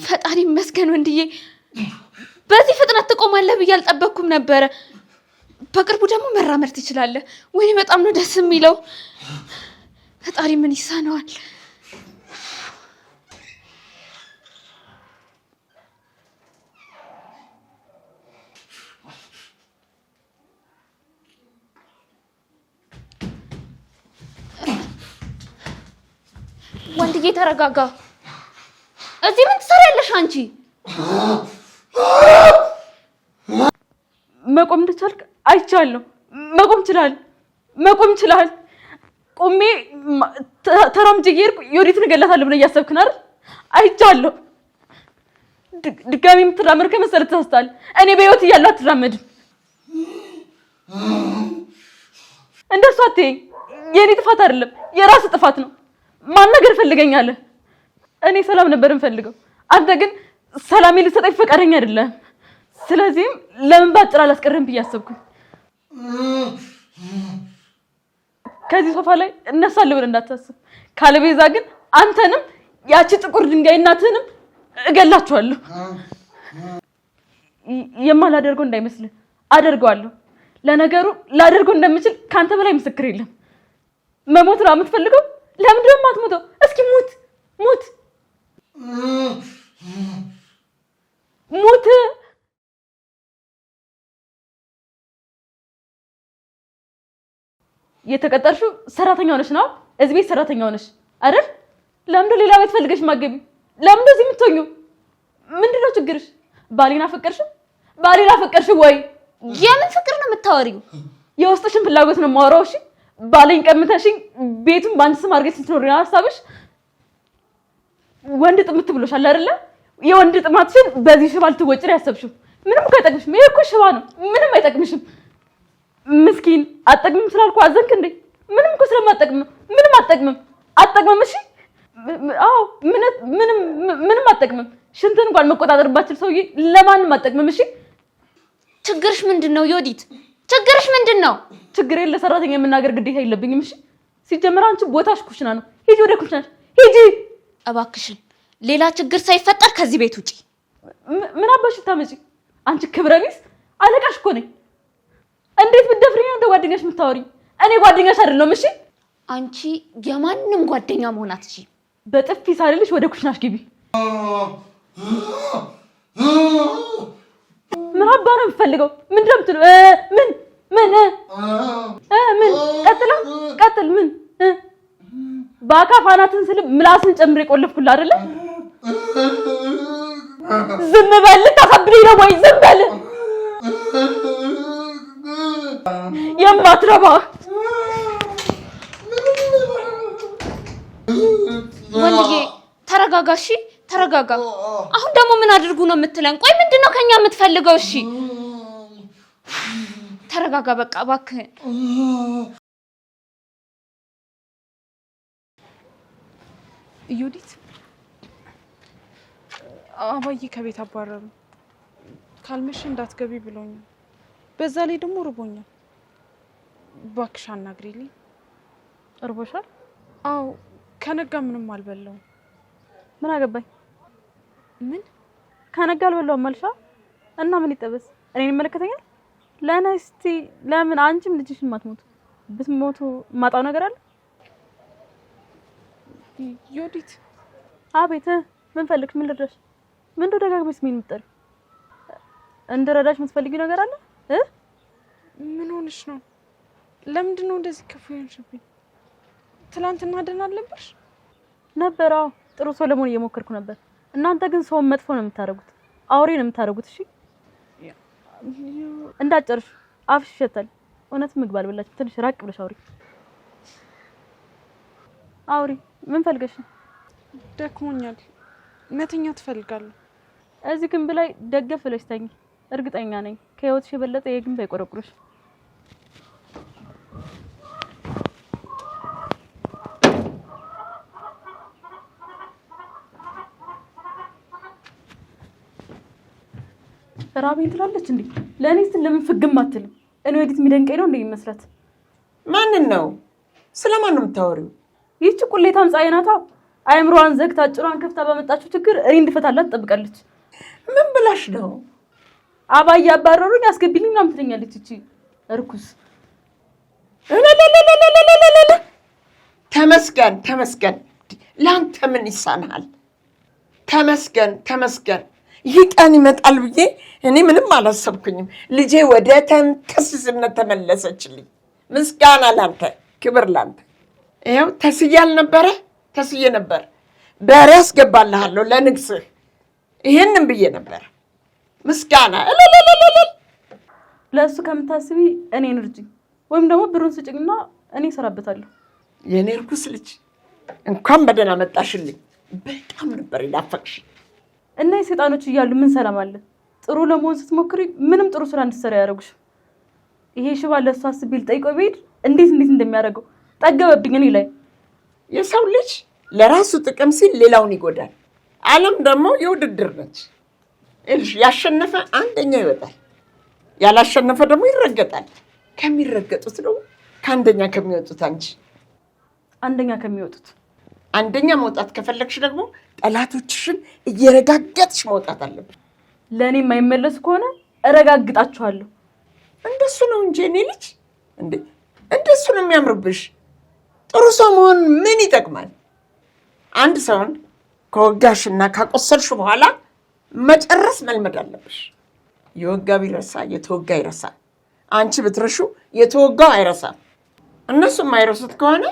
ፈጣሪ ይመስገን ወንድዬ በዚህ ፍጥነት ትቆማለህ ብዬ አልጠበቅኩም ነበር በቅርቡ ደግሞ መራመድ ትችላለህ ወይ በጣም ነው ደስ የሚለው ፈጣሪ ምን ይሳነዋል ወንድዬ ተረጋጋ እዚህ ምን ትሰሪያለሽ አንቺ መቆም እንደቻልክ አይቻለሁ መቆም ይችላል ቆሜ ተራምጄ እየሄድኩ ዮዲትን እገላታለሁ ብለህ እያሰብክ ነው አይደል አይቻለሁ ድጋሚ የምትራመድ ከመሰለህ ተሳስተሃል እኔ በህይወት እያለሁ አትራመድም እንደሱ አትይኝ የኔ ጥፋት አይደለም የራስ ጥፋት ነው ማናገር ፈልገኛለህ እኔ ሰላም ነበር እንፈልገው አንተ ግን ሰላም ልትሰጠኝ ፈቃደኛ አይደለም ስለዚህ ለምን ባጭር አላስቀርም ብያሰብኩኝ ከዚህ ሶፋ ላይ እነሳለሁ ብለህ እንዳታስብ ካለቤዛ ግን አንተንም ያቺ ጥቁር ድንጋይ እናትህንም እገላችኋለሁ የማላደርገው እንዳይመስልህ አደርገዋለሁ ለነገሩ ላደርገው እንደምችል ካንተ በላይ ምስክር የለም መሞት ነው የምትፈልገው ለምን ደግሞ አትሞተው እስኪ ሙት የተቀጠርሽው ሰራተኛ ሆነሽ ነው እዚህ ቤት ሰራተኛ ሆነሽ አይደል ለምን ሌላ ቤት ፈልገሽ ማገቢ ለምን እዚህ የምትሆኚው ምንድነው ችግርሽ ባሌን አፈቀርሽው ወይ የምን ፍቅር ነው የምታወሪው የውስጥሽን ፍላጎት ነው የማወራው እሺ ባሌን ቀምተሽኝ ቤቱን ባንቺ ስም አድርገሽ ልትኖሪ ነው ሐሳብሽ ወንድ ጥምት ብሎሻል አይደለ የወንድ ጥማትሽን በዚህ ሽባ ልትወጪ ያሰብሽው ምንም አይጠቅምሽም ይሄ እኮ ሽባ ነው ምንም አይጠቅምሽም ምስኪን አጠቅምም ስላልኩ አዘንክ እንዴ ምንም እኮ ስለማጠቅም ምንም አጠቅምም እሺ አዎ ምንም አጠቅምም ሽንትን እንኳን መቆጣጠር ባችል ሰውዬ ለማንም አጠቅምም እሺ ችግርሽ ምንድነው ዮዲት ችግርሽ ምንድነው ችግሬን ለሰራተኛ የምናገር ግዴታ የለብኝም እሺ ሲጀመር አንቺ ቦታሽ ኩሽና ነው ሂጂ ወደ ኩሽናሽ ሂጂ እባክሽን ሌላ ችግር ሳይፈጠር ከዚህ ቤት ውጪ ምን አባሽ ታመጪ አንቺ ክብረቢስ አለቃሽ እኮ ነኝ እንዴት ብትደፍሪኝ እንደ ጓደኛሽ የምታወሪ እኔ ጓደኛሽ አይደለም እሺ አንቺ የማንንም ጓደኛ መሆን አትችይም በጥፊ ሳልልሽ ወደ ኩሽናሽ ግቢ ምን አባ ነው የምፈልገው ምንድነው የምትለው ምን ቀጥል ምን ባካፋናትን ስል ምላስን ጨምሬ ቆልፍኩልህ አይደለ ዝም በል ታከብሪ ነው ወይ ዝም በል የማትረባ ወንድዬ ተረጋጋሽ ተረጋጋ አሁን ደግሞ ምን አድርጉ ነው የምትለን ቆይ ምንድነው ከኛ የምትፈልገው እሺ ተረጋጋ በቃ እባክህ ዮዲት አባዬ ከቤት አባረሩ ካልመሽ እንዳትገቢ ብሎኛል በዛ ላይ ደግሞ ርቦኛል ባክሽ አናግሪልኝ እርቦሻል አው ከነጋ ምንም አልበላው ምን አገባኝ ምን ከነጋ አልበላው ማልሻ እና ምን ይጠበስ እኔን ይመለከተኛል ለናስቲ ለምን አንቺም ልጅሽን ማትሞቱ ብትሞቱ ማጣው ነገር አለ ዮዲት አቤት ምን ፈልግሽ ምን ልድረሽ ምን ደጋግመሽ ምን ምጥር እንደረዳሽ የምትፈልጊው ነገር አለ ምን ሆነሽ ነው ለምንድን ነው እንደዚህ ከፉ ያንሽብኝ ትላንትና ደህና አልነበርሽ ነበርው ጥሩ ሰው ለመሆን እየሞከርኩ ነበር እናንተ ግን ሰው መጥፎ ነው የምታረጉት አውሬ ነው የምታረጉት እሺ እንዳጨርሽ አፍሽ ይሸታል እውነት ምግብ አልበላች ትንሽ ራቅ ብለሽ አውሪ ምን ፈልገሽ ነው ደክሞኛል መተኛ ትፈልጋለሁ እዚህ ግንብ ላይ ደገፍ ብለሽ ተኝ እርግጠኛ ነኝ ከህይወትሽ የበለጠ የግንብ አይቆረቁርሽ ራቢን ትላለች እንዴ ለኔስ ለምን ፍግም አትልም እኔ ወዲት የሚደንቀኝ ነው እንዴ ይመስላት ማንን ነው ስለማን ነው የምታወሪው ይቺ ቁሌታም ፀሐይ ናታ አይምሮዋን ዘግታ ጭራን ከፍታ በመጣችው ችግር እኔ እንድፈታላት ትጠብቃለች። ምን ብላሽ ነው? አባዬ አባረሩኝ አስገቢልኝ ምናምን ትለኛለች እቺ እርኩስ። ተመስገን ላንተ ምን ይሳናል? ተመስገን ይህ ቀን ይመጣል ብዬ እኔ ምንም አላሰብኩኝም። ልጄ ወደ ተንከስስነት ተመለሰችልኝ። ምስጋና ላንተ፣ ክብር ላንተ። ይኸው ተስዬ ነበር በሬ አስገባልሃለሁ ለንግስህ። ይሄንን ብዬ ነበር። ምስጋና ለእሱ ከምታስቢ እኔን እርጅኝ ወይም ደግሞ ብሩን ስጭኝና እኔ እሰራበታለሁ። የኔ እርኩስ ልጅ እንኳን በደህና መጣሽልኝ። በጣም ነበር ይናፈቅሽ። እና የሰይጣኖች እያሉ ምን ሰላም አለ? ጥሩ ለመሆን ስትሞክሪ ምንም ጥሩ ስራ እንድትሰራ ያደርጉሽ። ይሄ ሽባ ለእሱ አስቤ ልጠይቀው ብሄድ እንዴት እንደሚያደርገው ጠገበብኝ እኔ ላይ። የሰው ልጅ ለራሱ ጥቅም ሲል ሌላውን ይጎዳል። ዓለም ደግሞ የውድድር ነች። ያሸነፈ አንደኛ ይወጣል፣ ያላሸነፈ ደግሞ ይረገጣል። ከሚረገጡት ነው ከአንደኛ ከሚወጡት አንቺ አንደኛ ከሚወጡት። አንደኛ መውጣት ከፈለግሽ ደግሞ ጠላቶችሽን እየረጋገጥሽ መውጣት አለብሽ። ለእኔ የማይመለሱ ከሆነ እረጋግጣችኋለሁ። እንደሱ ነው እንጂ እኔ ልጅ እንደሱ ነው የሚያምርብሽ። ጥሩ ሰው መሆን ምን ይጠቅማል? አንድ ሰውን ከወጋሽና ካቆሰልሽ በኋላ መጨረስ መልመድ አለብሽ። የወጋ ቢረሳ የተወጋ ይረሳል። አንቺ ብትረሹ የተወጋው አይረሳም። እነሱ የማይረሱት ከሆነ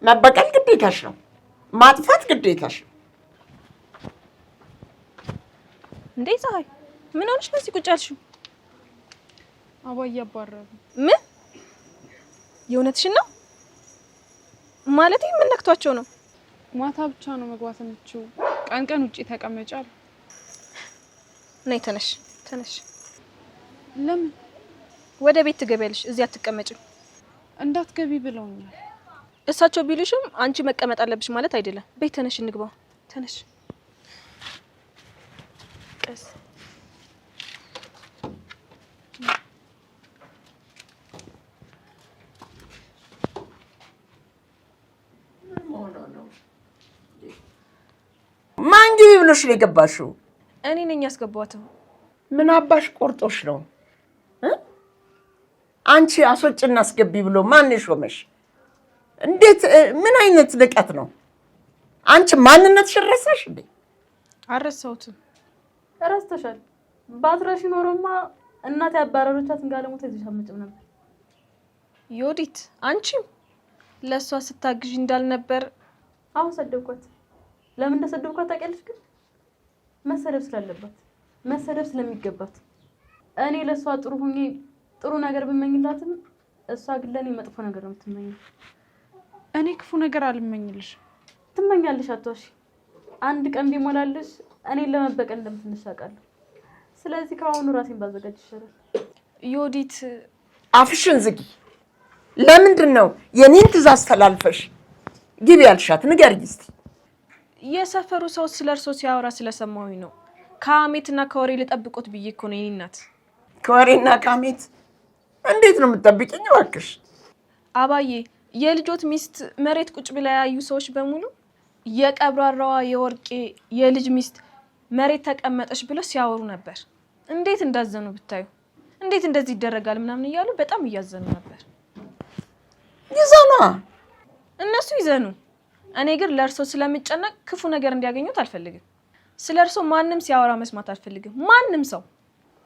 መበቀል ግዴታሽ ነው፣ ማጥፋት ግዴታሽ ነው። እንዴ ፀሐይ፣ ምን ሆነሽ ነው እዚህ ቁጭ ያልሽው? አባዬ አባረሩ። ምን? የእውነትሽን ነው? ማለቴ ምን ነክቷቸው ነው? ማታ ብቻ ነው መግባት የምትችው፣ ቀን ውጪ ተቀመጫል። ነይ ተነሽ። ለምን? ወደ ቤት ትገቢያለሽ፣ እዚህ አትቀመጭም። እንዳትገቢ ብለውኛል። እሳቸው ቢሉሽም አንቺ መቀመጥ አለብሽ ማለት አይደለም። ቤት ተነሽ፣ እንግባ። ተነሽ። ቀስ ማን ግቢ ብሎሽ ነው የገባሽው? እኔ ነኝ ያስገባኋት። ምን አባሽ ቆርጦሽ ነው? አንቺ አስወጭና አስገቢ ብሎ ማን ሾመሽ? እንዴት? ምን አይነት ልቀት ነው? አንቺ ማንነትሽን ረሳሽ እንዴ? አልረሳሁትም። ረስተሻል። ባትረሺ ኖሮማ እናቴ አባረሮቻትን ጋለሞት እዚህ አመጭም ነበር። ዮዲት፣ አንቺም ለሷ ስታግዢ እንዳልነበር። አሁን ሰደብኳት። ለምን እንደሰደብኳት ታውቂያለሽ? ግን መሰደብ ስላለባት፣ መሰደብ ስለሚገባት። እኔ ለሷ ጥሩ ሆኜ ጥሩ ነገር ብመኝላትም እሷ ግን ለኔ መጥፎ ነገር ነው የምትመኘው። እኔ ክፉ ነገር አልመኝልሽ። ትመኛለሽ፣ አትዋሺ። አንድ ቀን ቢሞላልሽ እኔን ለመበቀል እንደምትነሻቃለሁ። ስለዚህ ከአሁኑ ራሴን ባዘጋጅ ይሻላል። ዮዲት፣ አፍሽን ዝጊ። ለምንድን ነው የኔን ትእዛዝ ተላልፈሽ ግቢ ያልሻት? ንገሪኝ እስቲ። የሰፈሩ ሰው ስለርሶ ሲያወራ ስለሰማሁኝ ነው። ከአሜትና ከወሬ ልጠብቆት ብዬ እኮ ነው። የኔ እናት፣ ከወሬና ከአሜት እንዴት ነው የምትጠብቂኝ? እባክሽ አባዬ፣ የልጆት ሚስት መሬት ቁጭ ብላ ያዩ ሰዎች በሙሉ የቀብራራዋ የወርቄ የልጅ ሚስት መሬት ተቀመጠች ብለው ሲያወሩ ነበር። እንዴት እንዳዘኑ ብታዩ። እንዴት እንደዚህ ይደረጋል ምናምን እያሉ በጣም እያዘኑ ነበር። ይዘኑ፣ እነሱ ይዘኑ። እኔ ግን ለእርሶ ስለምጨነቅ ክፉ ነገር እንዲያገኙት አልፈልግም። ስለ እርሶ ማንም ሲያወራ መስማት አልፈልግም። ማንም ሰው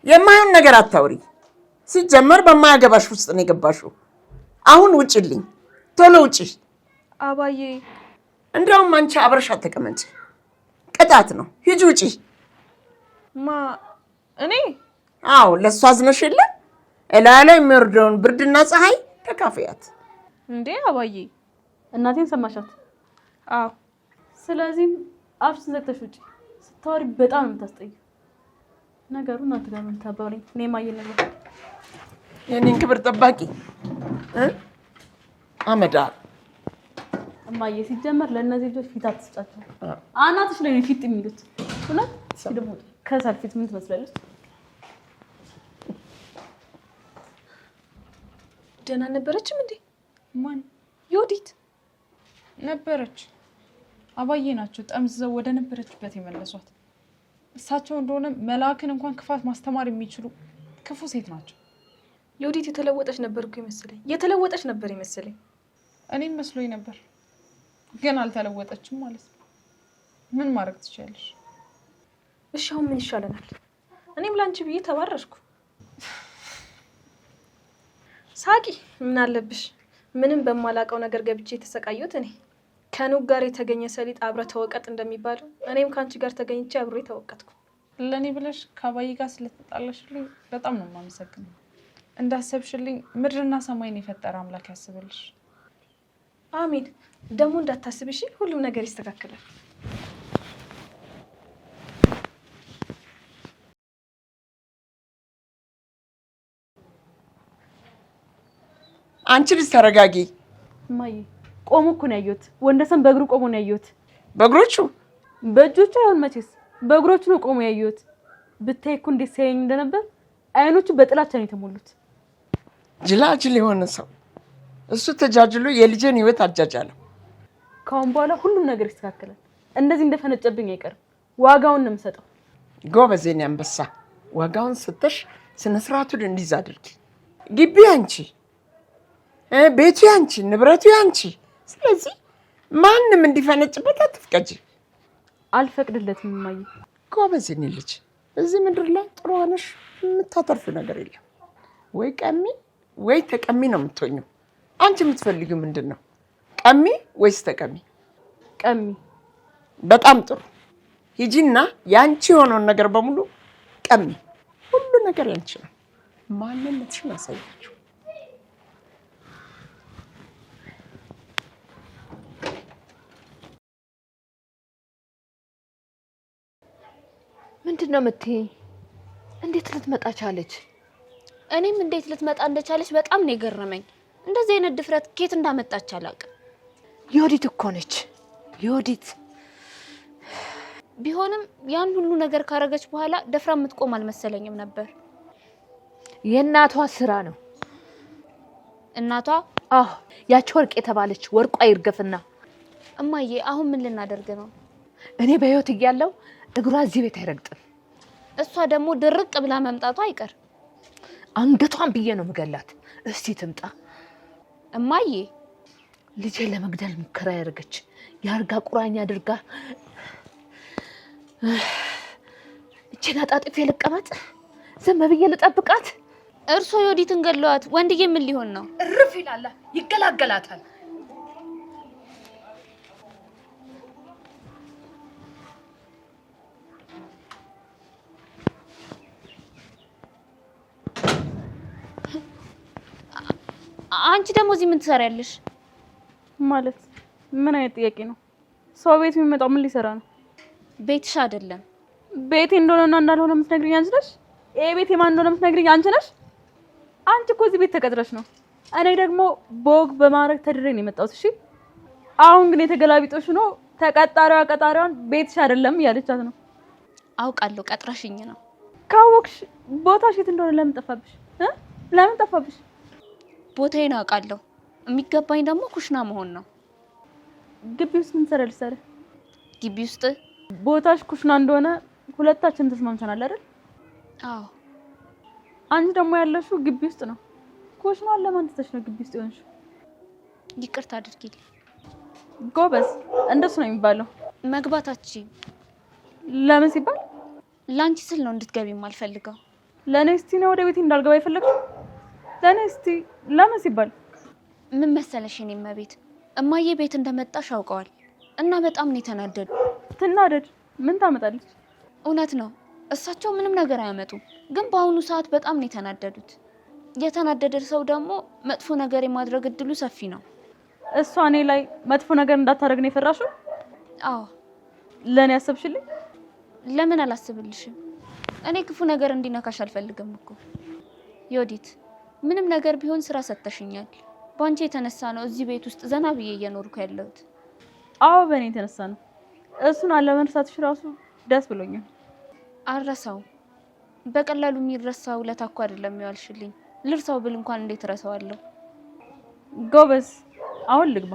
የማይሆን ነገር አታውሪ። ሲጀመር በማያገባሽ ውስጥ ነው የገባሽው። አሁን ውጭልኝ፣ ቶሎ ውጪ። አባዬ፣ እንደውም አንቺ አብረሽ አትቀመጪ፣ ቅጣት ነው። ሂጂ ውጪ። እኔ? አዎ፣ ለእሷ አዝነሽ የለ እላያ ላይ የሚወርደውን ብርድና ፀሐይ ተካፈያት። እንዴ አባዬ፣ እናቴን ሰማሻት? አዎ። ስለዚህ አፍሽን ዘግተሽ ውጪ። ስታወሪ በጣም ነው የምታስጠይው። ነገሩ እናንተ ጋር ነው የምታባውኝ። እኔ ማየን ነገር የኔን ክብር ጠባቂ አመዳ እማዬ፣ ሲጀመር ለእነዚህ ልጆች ፊት አትስጫቸው። አናትሽ ላይ ፊት የሚሉት ሁለት ደግሞ ከሳል ፊት ምን ትመስላለች? ደህና ነበረችም እንዴ? ማን? ዮዲት ነበረች። አባዬ ናቸው ጠምዝዘው ወደ ነበረችበት የመለሷት። እሳቸው እንደሆነ መልአክን እንኳን ክፋት ማስተማር የሚችሉ ክፉ ሴት ናቸው። የወዲት የተለወጠች ነበር ይመስለኝ። እኔም መስሎኝ ነበር፣ ግን አልተለወጠችም ማለት ነው። ምን ማድረግ ትችያለሽ? እሺ አሁን ምን ይሻለናል? እኔም ላንቺ ብዬ ተባረርኩ። ሳቂ ምን አለብሽ? ምንም በማላውቀው ነገር ገብቼ የተሰቃየሁት እኔ። ከኑግ ጋር የተገኘ ሰሊጥ አብረ ተወቀጥ እንደሚባለው እኔም ከአንቺ ጋር ተገኝቼ አብሬ ተወቀጥኩ። ለእኔ ብለሽ ከአባዬ ጋር ስለተጣላሽልኝ በጣም ነው የማመሰግነው። እንዳሰብሽልኝ ምድርና ሰማይን የፈጠረ አምላክ ያስብልሽ። አሚን። ደግሞ እንዳታስብሽ፣ ሁሉም ነገር ይስተካከላል። አንቺ ልጅ ተረጋጊ። እማዬ ቆሞ እኮ ነው ያየሁት። ወንደሰን በእግሩ ቆሞ ነው ያየሁት። በእግሮቹ በእጆቹ አይሆን መቼስ በእግሮቹ ነው ቆሞ ያየሁት። ብታይ እኮ እንዴት ሲያየኝ እንደነበር አይኖቹ በጥላቻ ነው የተሞሉት። ጅላጅል የሆነ ሰው እሱ ተጃጅሎ የልጄን ህይወት አጃጃለሁ። ካሁን በኋላ ሁሉም ነገር ይስተካከላል። እንደዚህ እንደፈነጨብኝ አይቀርም። ዋጋውን ነው የምሰጠው። ጎበዝ የኔ አንበሳ፣ ዋጋውን ስትሽ ስነ ስርዓቱን እንዲይዝ አድርጊ። ግቢ አንቺ፣ ቤቱ ያንቺ፣ ንብረቱ ያንቺ። ስለዚህ ማንም እንዲፈነጭበት አትፍቀጂ። አልፈቅድለትም እማዬ። ጎበዝ የኔ ልጅ፣ እዚህ ምድር ላይ ጥሩ ሆነሽ የምታተርፊው ነገር የለም። ወይ ቀሚ ወይ ተቀሚ ነው የምትሆኚው። አንቺ የምትፈልጊው ምንድን ነው? ቀሚ ወይስ ተቀሚ? ቀሚ። በጣም ጥሩ። ሂጂና ያንቺ የሆነውን ነገር በሙሉ ቀሚ። ሁሉ ነገር ያንቺ ነው። ማንነትሽን አሳያችሁ። ምንድነው የምትይኝ? እንዴት ልትመጣ ቻለች? እኔም እንዴት ልትመጣ እንደቻለች በጣም ነው የገረመኝ። እንደዚህ አይነት ድፍረት ኬት እንዳመጣች አላውቅም። ዮዲት እኮ ነች። ዮዲት ቢሆንም ያን ሁሉ ነገር ካረገች በኋላ ደፍራ የምትቆም አልመሰለኝም ነበር። የእናቷ ስራ ነው። እናቷ? አዎ፣ ያቺ ወርቅ የተባለች ወርቋ ይርገፍና። እማዬ አሁን ምን ልናደርግ ነው? እኔ በህይወት እያለሁ እግሯ እዚህ ቤት አይረግጥም። እሷ ደግሞ ድርቅ ብላ መምጣቷ አይቀር። አንገቷን ብዬ ነው ምገላት። እስቲ ትምጣ። እማዬ ልጄን ለመግደል ሙከራ ያደረገች የአልጋ ቁራኛ አድርጋ እቺን አጣጥፌ ልቀመጥ? ዝም ብዬ ልጠብቃት? እርሶ ዮዲትን ገለዋት፣ ወንድዬ ምን ሊሆን ነው? እርፍ ይላል፣ ይገላገላታል። አንቺ ደግሞ እዚህ ምን ትሰሪያለሽ? ማለት ምን አይነት ጥያቄ ነው? ሰው ቤት የሚመጣው ምን ሊሰራ ነው? ቤትሽ አይደለም። ቤቴ እንደሆነና እንዳልሆነ የምትነግሪኝ አንቺ ነሽ። ይሄ ቤት የማን እንደሆነ የምትነግሪኝ አንቺ ነሽ። አንቺ እኮ እዚህ ቤት ተቀጥረሽ ነው። እኔ ደግሞ በወግ በማድረግ ተድሬ ነው የመጣሁት። እሺ፣ አሁን ግን የተገላቢጦሽ ነው። ተቀጣሪዋ ቀጣሪዋን ቤትሽ አይደለም እያለቻት ነው። አውቃለሁ፣ ቀጥረሽኝ ነው። ካወቅሽ ቦታሽ የት እንደሆነ ለምን ጠፋብሽ? ለምን ጠፋብሽ? ቦታዬን አውቃለሁ። የሚገባኝ ደግሞ ኩሽና መሆን ነው። ግቢ ውስጥ ምን ትሰሪያለሽ ታዲያ? ግቢ ውስጥ ቦታሽ ኩሽና እንደሆነ ሁለታችን ተስማምተናል አይደል? አዎ። አንቺ ደግሞ ያለሽው ግቢ ውስጥ ነው። ኩሽናን ለማን ትተሽ ነው ግቢ ውስጥ የሆንሽው? ይቅርታ አድርጊልኝ። ጎበዝ፣ እንደሱ ነው የሚባለው። መግባታችን ለምን ሲባል? ላንቺ ስል ነው እንድትገቢ የማልፈልገው። ለኔ እስቲ ነው ወደ ቤቴ እንዳልገባ የፈለግሽው? ለኔ እስቲ ለምን ሲባል? ምን መሰለሽ የኔ መቤት፣ እማዬ ቤት እንደመጣሽ አውቀዋል እና በጣም ነው የተናደዱ። ትናደድ፣ ምን ታመጣለች? እውነት ነው፣ እሳቸው ምንም ነገር አያመጡም፣ ግን በአሁኑ ሰዓት በጣም ነው የተናደዱት። የተናደደ ሰው ደግሞ መጥፎ ነገር የማድረግ እድሉ ሰፊ ነው። እሷ እኔ ላይ መጥፎ ነገር እንዳታደርግ ነው የፈራሽው? አዎ። ለኔ ያሰብሽልኝ? ለምን አላስብልሽም? እኔ ክፉ ነገር እንዲነካሽ አልፈልግም እኮ ዮዲት። ምንም ነገር ቢሆን ስራ ሰጥተሽኛል። ባንቺ የተነሳ ነው እዚህ ቤት ውስጥ ዘና ብዬ እየኖርኩ ያለሁት። አዎ፣ በእኔ የተነሳ ነው። እሱን አለመርሳትሽ ራሱ ደስ ብሎኛል። አልረሳውም። በቀላሉ የሚረሳ ውለታ እኮ አይደለም የሚዋልሽልኝ። ልርሳው ብል እንኳን እንዴት ረሳዋለሁ? ጎበዝ፣ አሁን ልግባ።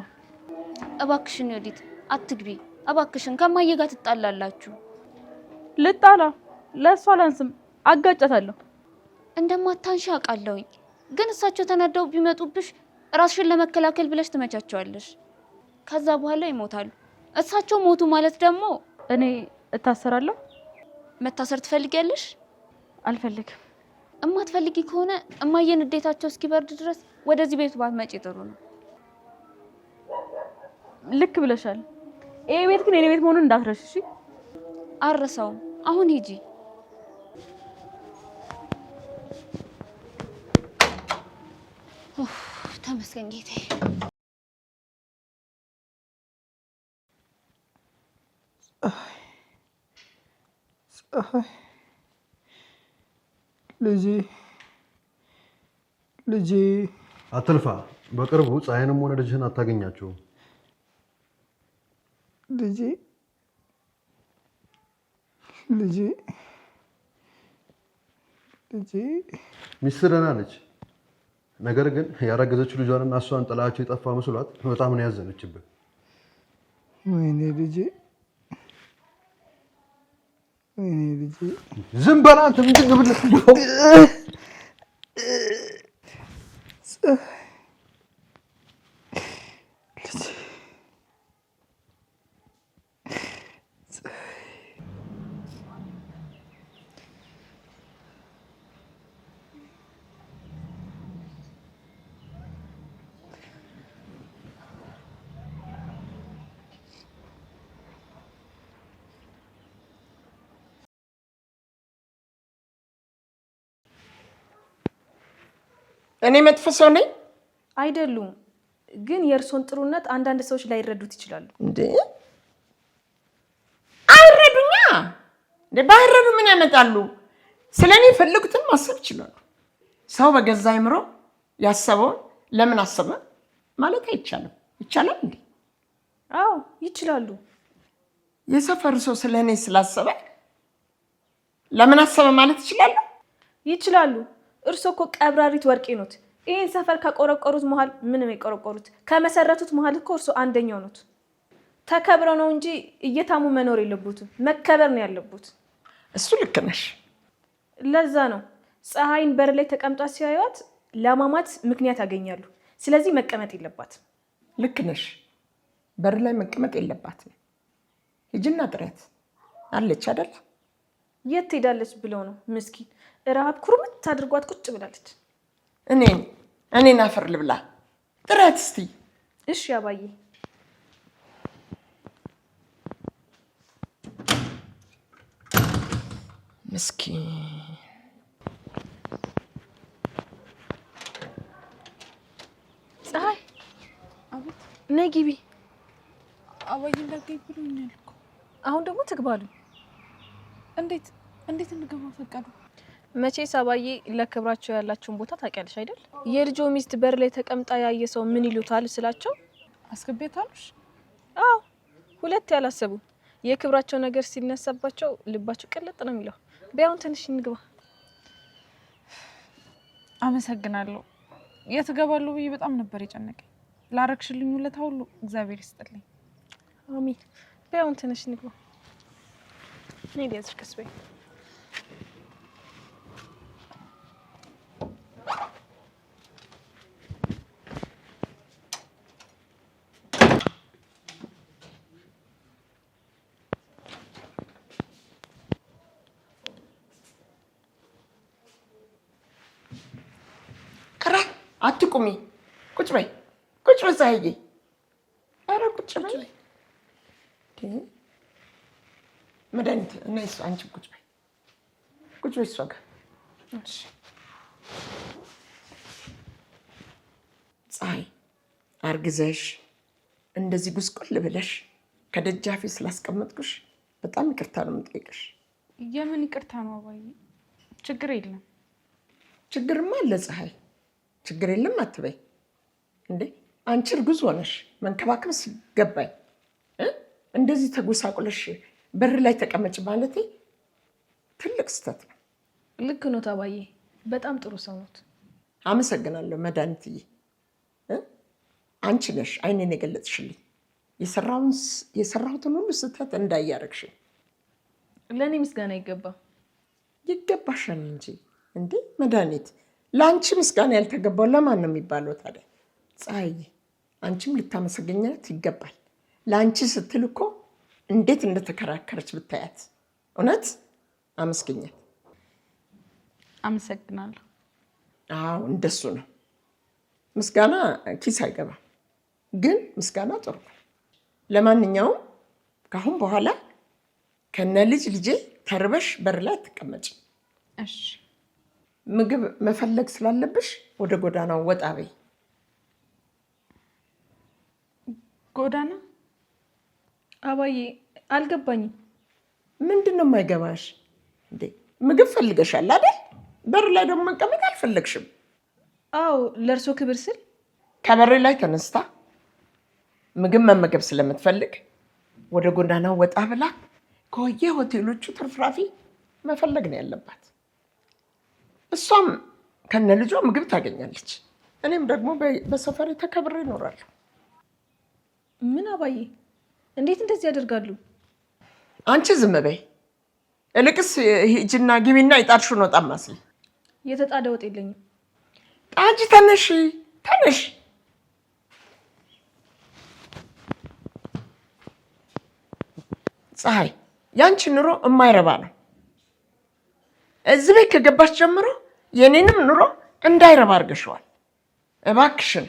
እባክሽን ዮዲት አትግቢ። እባክሽን ከማዬ ጋር ትጣላላችሁ። ልጣላ ለእሷ አላንስም፣ አጋጫታለሁ። እንደማታንሺ አውቃለሁኝ፣ ግን እሳቸው ተናደው ቢመጡብሽ ራስሽን ለመከላከል ብለሽ ትመቻቸዋለሽ። ከዛ በኋላ ይሞታሉ። እሳቸው ሞቱ ማለት ደግሞ እኔ እታሰራለሁ። መታሰር ትፈልጊያለሽ? አልፈልግም። እማትፈልጊ ከሆነ እማዬን ንዴታቸው እስኪበርድ ድረስ ወደዚህ ቤት ባትመጪ ጥሩ ነው። ልክ ብለሻል። ይሄ ቤት ግን የኔ ቤት መሆኑን እንዳትረሺ እሺ? አረሳውም። አሁን ሂጂ። ተመስገን ጌታዬ። ልጄ አትልፋ። በቅርቡ ፀሐይንም ሆነ ልጅህን አታገኛቸውም። ልጄ ሚስትህ ደህና ነች። ነገር ግን ያረገዘችው ልጇንና እሷን ጥላቸው የጠፋ መስሏት በጣም ነው ያዘነችብህ። ወይኔ ልጄ ዝም በል አንተ። ምንድን ነው ብለህ እኔ መጥፎ ሰው ነኝ? አይደሉም፣ ግን የእርሶን ጥሩነት አንዳንድ ሰዎች ላይረዱት ይችላሉ። እንዴ አይረዱኛ። ባይረዱ ምን ያመጣሉ? ስለኔ የፈለጉትን ማሰብ ይችላሉ። ሰው በገዛ አይምሮ ያሰበውን ለምን አሰበ ማለት አይቻልም። ይቻላል እንዴ? አዎ ይችላሉ። የሰፈሩ ሰው ስለኔ ስላሰበ ለምን አሰበ ማለት ይችላል? ይችላሉ። እርሶ እኮ ቀብራሪት ወርቄ ኖት። ይሄን ሰፈር ከቆረቆሩት መሃል ምንም የቆረቆሩት ከመሰረቱት መሃል እኮ እርሶ አንደኛው ኖት። ተከብረው ነው እንጂ እየታሙ መኖር የለቡትም፣ መከበር ነው ያለቡት። እሱ ልክ ነሽ። ለዛ ነው ፀሐይን በር ላይ ተቀምጣ ሲያዩት ለማማት ምክንያት ያገኛሉ። ስለዚህ መቀመጥ የለባትም። ልክ ነሽ። በር ላይ መቀመጥ የለባትም። ሂጂና ጥረት አለች አይደል? የት ሄዳለች ብለው ነው ምስኪን ረሃብ ኩርምት አድርጓት ቁጭ ብላለች። እኔን አፈር ልብላ። ጥረት እስቲ። እሺ አባዬ። ምስኪን ፀሐይ፣ ነይ ግቢ። አባዬ እንዳትገቢ ብሎኛል እኮ። አሁን ደግሞ ትግባሉ። እንዴት እንገባ ፈቀዱ? መቼስ አባዬ ለክብራቸው ያላቸውን ቦታ ታውቂያለሽ አይደል? የልጆ ሚስት በር ላይ ተቀምጣ ያየ ሰው ምን ይሉታል ስላቸው አስገቤታሉሽ? አዎ፣ ሁለት ያላሰቡ የክብራቸው ነገር ሲነሳባቸው ልባቸው ቅልጥ ነው የሚለው። ቢያውን ትንሽ እንግባ። አመሰግናለሁ። የት እገባለሁ ብዬ በጣም ነበር የጨነቀኝ። ላረግሽልኝ ውለታ ሁሉ እግዚአብሔር ይስጥልኝ። አሜን። ቢያውን ትንሽ እንግባ። ነይ ሊያዝሽ ቀስ በይ። አትቁሚ። ቁጭ በይ ፀሐዬ። ኧረ ቁጭ በይ። መድኃኒት እና እሱ አንቺ ቁጭ በይ እሷ ጋር። ፀሐይ፣ አርግዘሽ እንደዚህ ጉስቁል ብለሽ ከደጃፊ ስላስቀመጥኩሽ በጣም ይቅርታ ነው የምጠይቅሽ። የምን ይቅርታ ነው አባዬ? ችግር የለም። ችግርማ አለ ፀሐይ። ችግር የለም አትበይ እንዴ። አንቺ እርጉዝ ሆነሽ መንከባከብ ሲገባኝ እንደዚህ ተጎሳቁለሽ በር ላይ ተቀመጭ ማለቴ ትልቅ ስህተት ነው። ልክ ኖት አባዬ፣ በጣም ጥሩ ሰው ኖት። አመሰግናለሁ መድኃኒትዬ። አንቺ ነሽ አይኔን የገለጥሽልኝ። የሰራሁትን ሁሉ ስህተት እንዳያረግሽ። ለእኔ ምስጋና ይገባሻል እንጂ እንዴ መድኃኒት፣ ለአንቺ ምስጋና ያልተገባው ለማን ነው የሚባለው ታዲያ? ፀሐይ፣ አንቺም ልታመሰገኛት ይገባል። ለአንቺ ስትል እኮ እንዴት እንደተከራከረች ብታያት። እውነት አመስገኛት። አመሰግናለሁ። አዎ እንደሱ ነው። ምስጋና ኪስ አይገባም፣ ግን ምስጋና ጥሩ ነው። ለማንኛውም ከአሁን በኋላ ከነ ልጄ ተርበሽ በር ላይ አትቀመጭ። እሺ። ምግብ መፈለግ ስላለብሽ ወደ ጎዳናው ወጣ በይ። ጎዳና? አባዬ አልገባኝም። ምንድን ነው የማይገባሽ እንዴ? ምግብ ፈልገሻል አይደል? በር ላይ ደግሞ መቀመጥ አልፈለግሽም? አዎ፣ ለእርሶ ክብር ስል ከበር ላይ ተነስታ ምግብ መመገብ ስለምትፈልግ ወደ ጎዳናው ወጣ ብላ ከወየ ሆቴሎቹ ትርፍራፊ መፈለግ ነው ያለባት። እሷም ከነ ልጇ ምግብ ታገኛለች፣ እኔም ደግሞ በሰፈሬ ተከብሬ እኖራለሁ። ምን አባዬ፣ እንዴት እንደዚህ ያደርጋሉ? አንቺ ዝም በይ። እልቅስ ሂጂና ግቢና የጣድሽውን ወጥ አማስይ። የተጣደ ወጥ የለኝም። ጣጂ፣ ተነሽ ተነሽ። ፀሐይ፣ ያንቺ ኑሮ የማይረባ ነው። እዚህ ቤት ከገባሽ ጀምሮ የኔንም ኑሮ እንዳይረባ አድርገሽዋል። እባክሽን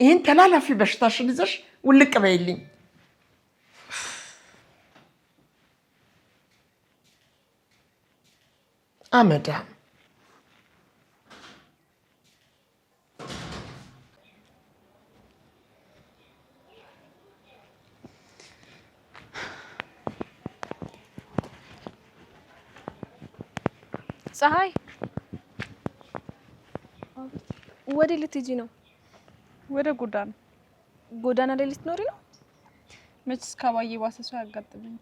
ይህን ተላላፊ በሽታሽን ይዘሽ ውልቅ በይልኝ። አመዳም ፀሐይ፣ ወዴት ልትሄጂ ነው? ወደ ጎዳና። ጎዳና ላይ ልትኖሪ ነው? መችስ ከባዬ ባሰ ሰው ያጋጥመኝ።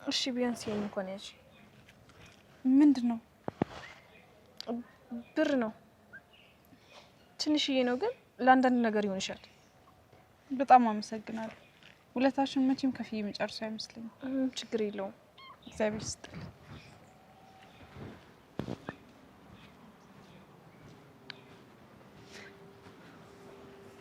እሺ ቢያንስ ይሄን እንኳን ያዥ። ምንድን ነው? ብር ነው። ትንሽዬ ነው ግን ለአንዳንድ ነገር ይሆንሻል። በጣም አመሰግናለሁ። ውለታሽን መቼም ከፍዬ የምጨርሰው አይመስለኝም። ችግር የለውም። እግዚአብሔር ይስጥልኝ።